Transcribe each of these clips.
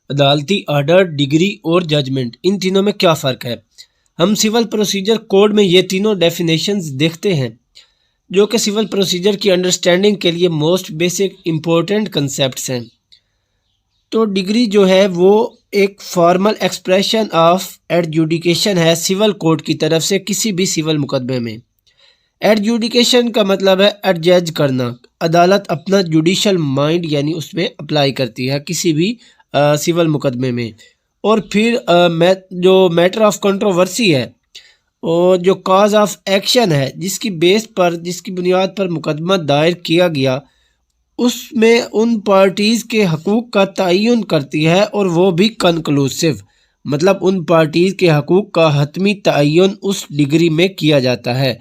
عدالتی order, degree اور judgment, ان تینوں میں کیا فرق ہے؟ ہم سول پروسیجر کوڈ میں یہ تینوں ڈیفینیشنز دیکھتے ہیں جو کہ سول پروسیجر کی انڈرسٹینڈنگ کے لیے موسٹ بیسک امپورٹنٹ کنسیپٹس ہیں۔ تو ڈگری جو ہے وہ ایک فارمل ایکسپریشن آف ایڈجوڈیکیشن ہے سول کوڈ کی طرف سے کسی بھی سول مقدمے میں۔ ایڈجوڈیکیشن کا مطلب ہے ایڈجج کرنا، عدالت اپنا جوڈیشل مائنڈ یعنی اس میں اپلائی کرتی ہے کسی بھی سول مقدمے میں۔ اور پھر جو میٹر آف کنٹروورسی ہے اور جو کاز آف ایکشن ہے جس کی بنیاد پر مقدمہ دائر کیا گیا، اس میں ان پارٹیز کے حقوق کا تعین کرتی ہے، اور وہ بھی کنکلوسیو، مطلب ان پارٹیز کے حقوق کا حتمی تعین اس ڈگری میں کیا جاتا ہے،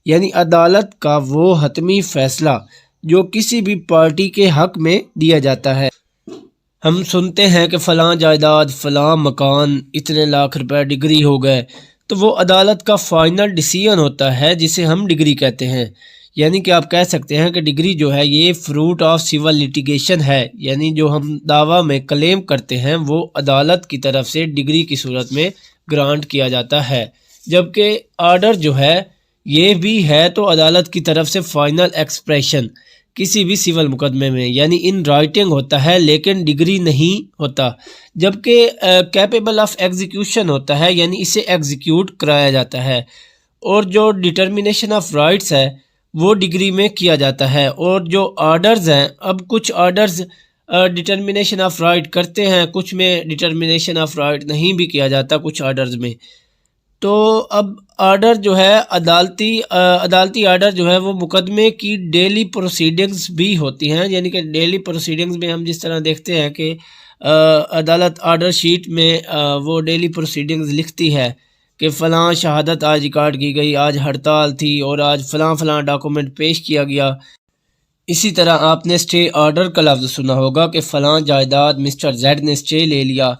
یعنی عدالت کا وہ حتمی فیصلہ جو کسی بھی پارٹی کے حق میں دیا جاتا ہے۔ ہم سنتے ہیں کہ فلاں جائیداد، فلاں مکان، اتنے لاکھ روپے ڈگری ہو گئے، تو وہ عدالت کا فائنل ڈیسیژن ہوتا ہے جسے ہم ڈگری کہتے ہیں۔ یعنی کہ آپ کہہ سکتے ہیں کہ ڈگری جو ہے یہ فروٹ آف سول لیٹیگیشن ہے، یعنی جو ہم دعویٰ میں کلیم کرتے ہیں وہ عدالت کی طرف سے ڈگری کی صورت میں گرانٹ کیا جاتا ہے، جبکہ آرڈر جو ہے یہ بھی ہے تو عدالت کی طرف سے فائنل ایکسپریشن کسی بھی سول مقدمے میں، یعنی ان رائٹنگ ہوتا ہے لیکن ڈگری نہیں ہوتا، جبکہ کیپیبل آف ایگزیکیوشن ہوتا ہے، یعنی اسے ایگزیکیوٹ کرایا جاتا ہے۔ اور جو ڈٹرمینیشن آف رائٹس ہے وہ ڈگری میں کیا جاتا ہے۔ اور جو آرڈرز ہیں، اب کچھ آرڈرز ڈٹرمینیشن آف رائٹ کرتے ہیں، کچھ میں ڈٹرمینیشن آف رائٹ نہیں بھی کیا جاتا کچھ آرڈرز میں۔ تو اب آرڈر جو ہے عدالتی آرڈر جو ہے وہ مقدمے کی ڈیلی پروسیڈنگز بھی ہوتی ہیں، یعنی کہ ڈیلی پروسیڈنگز میں ہم جس طرح دیکھتے ہیں کہ عدالت آرڈر شیٹ میں وہ ڈیلی پروسیڈنگز لکھتی ہے کہ فلاں شہادت آج ریکارڈ کی گئی، آج ہڑتال تھی اور آج فلاں فلاں ڈاکومنٹ پیش کیا گیا۔ اسی طرح آپ نے اسٹے آرڈر کا لفظ سنا ہوگا کہ فلاں جائیداد مسٹر زیڈ نے اسٹے لے لیا۔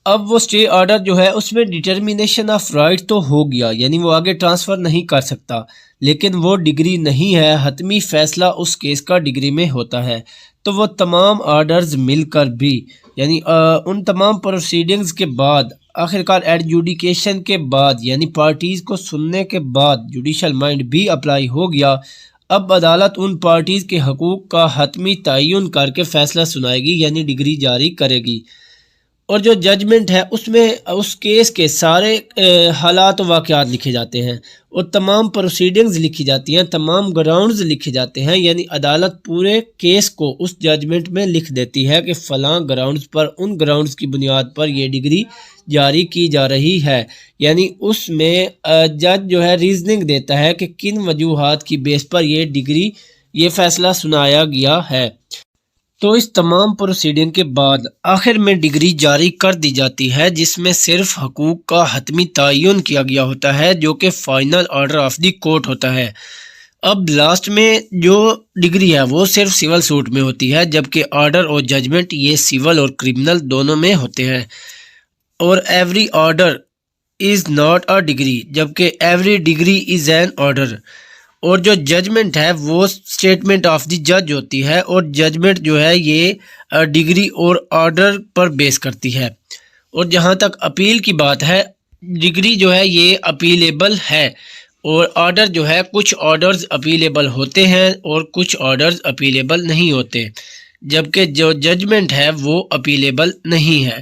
اب وہ اسٹے آرڈر جو ہے اس میں ڈٹرمینیشن آف رائٹ تو ہو گیا، یعنی وہ آگے ٹرانسفر نہیں کر سکتا، لیکن وہ ڈگری نہیں ہے، حتمی فیصلہ اس کیس کا ڈگری میں ہوتا ہے۔ تو وہ تمام آرڈرز مل کر بھی، یعنی ان تمام پروسیڈنگز کے بعد آخرکار ایڈجوڈیکیشن کے بعد، یعنی پارٹیز کو سننے کے بعد جوڈیشل مائنڈ بھی اپلائی ہو گیا۔ اب عدالت ان پارٹیز کے حقوق کا حتمی تعین کر کے فیصلہ سنائے گی، یعنی ڈگری جاری کرے گی۔ اور جو ججمنٹ ہے اس میں اس کیس کے سارے حالات و واقعات لکھے جاتے ہیں اور تمام پروسیڈنگز لکھی جاتی ہیں، تمام گراؤنڈز لکھے جاتے ہیں، یعنی عدالت پورے کیس کو اس ججمنٹ میں لکھ دیتی ہے کہ فلاں گراؤنڈز پر، ان گراؤنڈز کی بنیاد پر یہ ڈگری جاری کی جا رہی ہے، یعنی اس میں جج جو ہے ریزننگ دیتا ہے کہ کن وجوہات کی بیس پر یہ ڈگری، یہ فیصلہ سنایا گیا ہے۔ تو اس تمام پروسیڈنگ کے بعد آخر میں ڈگری جاری کر دی جاتی ہے، جس میں صرف حقوق کا حتمی تعین کیا گیا ہوتا ہے جو کہ final order of the court ہوتا ہے۔ اب لاسٹ میں جو ڈگری ہے وہ صرف سول سوٹ میں ہوتی ہے، جبکہ آرڈر اور ججمنٹ یہ سول اور کرمنل دونوں میں ہوتے ہیں۔ اور every order is not a degree, جبکہ every degree is an order. اور جو ججمنٹ ہے وہ اسٹیٹمنٹ آف دی جج ہوتی ہے، اور ججمنٹ جو ہے یہ ڈگری اور آرڈر پر بیس کرتی ہے۔ اور جہاں تک اپیل کی بات ہے، ڈگری جو ہے یہ اپیلیبل ہے، اور آرڈر جو ہے کچھ آرڈرز اپیلیبل ہوتے ہیں اور کچھ آرڈرز اپیلیبل نہیں ہوتے، جبکہ جو ججمنٹ ہے وہ اپیلیبل نہیں ہے۔